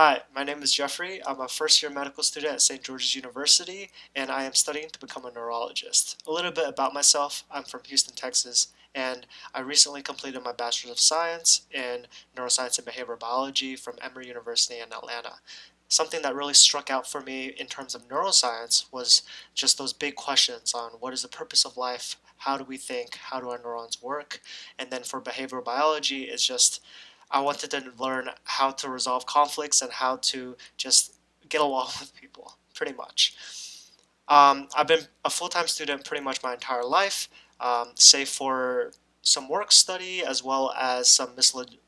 Hi, my name is Jeffrey. I'm a first year medical student at St. George's University, and I am studying to become a neurologist. A little bit about myself: I'm from Houston, Texas, and I recently completed my Bachelor's of Science in Neuroscience and Behavioral Biology from Emory University in Atlanta. Something that really struck out for me in terms of neuroscience was just those big questions on what is the purpose of life, how do we think, how do our neurons work, and then for behavioral biology, it's just I wanted to learn how to resolve conflicts and how to just get along with people, pretty much. I've been a full-time student pretty much my entire life, save for some work study as well as some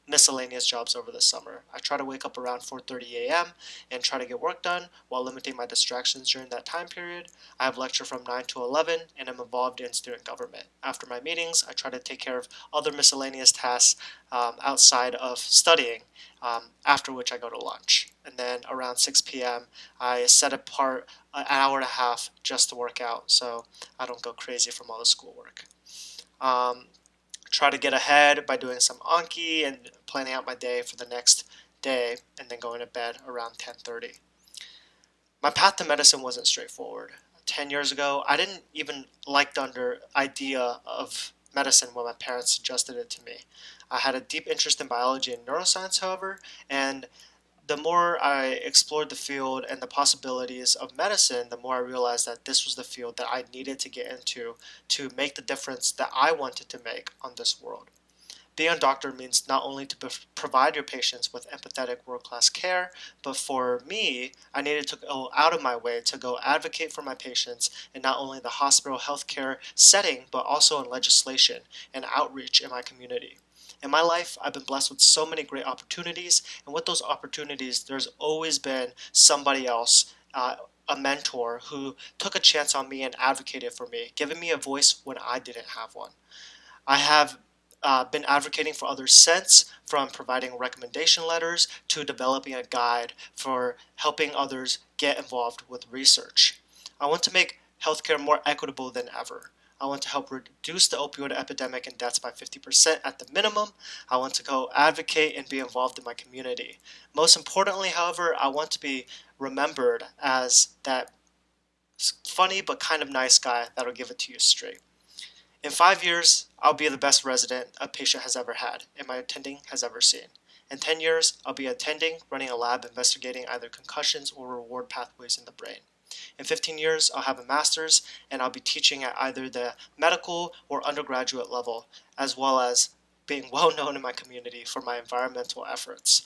miscellaneous jobs over the summer. I try to wake up around 4:30 a.m. and try to get work done while limiting my distractions during that time period. I have lecture from 9 to 11 and I'm involved in student government. After my meetings, I try to take care of other miscellaneous tasks outside of studying, after which I go to lunch. And then around 6 p.m., I set apart an hour and a half just to work out so I don't go crazy from all the schoolwork. Um, Try to get ahead by doing some Anki and planning out my day for the next day and then going to bed around 10:30. My path to medicine wasn't straightforward. 10 years ago, I didn't even like the idea of medicine when my parents suggested it to me. I had a deep interest in biology and neuroscience, however, and the more I explored the field and the possibilities of medicine, the more I realized that this was the field that I needed to get into to make the difference that I wanted to make on this world. Being a doctor means not only to provide your patients with empathetic world-class care, but for me, I needed to go out of my way to go advocate for my patients in not only the hospital healthcare setting, but also in legislation and outreach in my community. In my life, I've been blessed with so many great opportunities, and with those opportunities, there's always been somebody else, a mentor, who took a chance on me and advocated for me, giving me a voice when I didn't have one. I have been advocating for others since, from providing recommendation letters to developing a guide for helping others get involved with research. I want to make healthcare more equitable than ever. I want to help reduce the opioid epidemic and deaths by 50% at the minimum. I want to go advocate and be involved in my community. Most importantly, however, I want to be remembered as that funny but kind of nice guy that'll give it to you straight. In 5 years, I'll be the best resident a patient has ever had and my attending has ever seen. In 10 years, I'll be attending, running a lab investigating either concussions or reward pathways in the brain. In 15 years, I'll have a master's and I'll be teaching at either the medical or undergraduate level, as well as being well known in my community for my environmental efforts,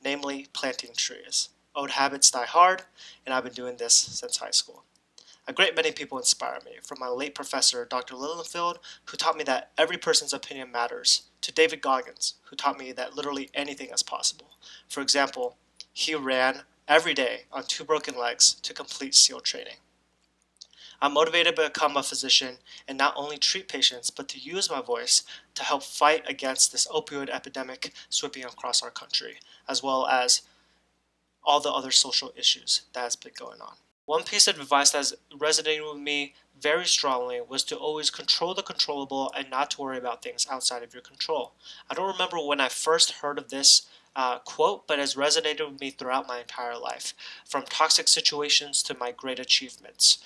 namely planting trees. Old habits die hard, and I've been doing this since high school. A great many people inspire me, from my late professor, Dr. Lilienfeld, who taught me that every person's opinion matters, to David Goggins, who taught me that literally anything is possible. For example, he ran every day on two broken legs to complete SEAL training. I'm motivated to become a physician and not only treat patients, but to use my voice to help fight against this opioid epidemic sweeping across our country, as well as all the other social issues that has been going on. One piece of advice that has resonated with me very strongly was to always control the controllable and not to worry about things outside of your control. I don't remember when I first heard of this quote, but it has resonated with me throughout my entire life, from toxic situations to my great achievements.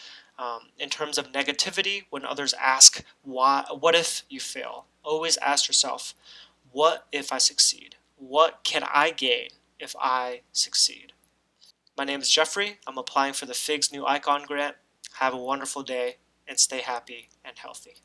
In terms of negativity, when others ask, why, what if you fail? Always ask yourself, what if I succeed? What can I gain if I succeed? My name is Jeffrey. I'm applying for the FIGS New Icon Grant. Have a wonderful day and stay happy and healthy.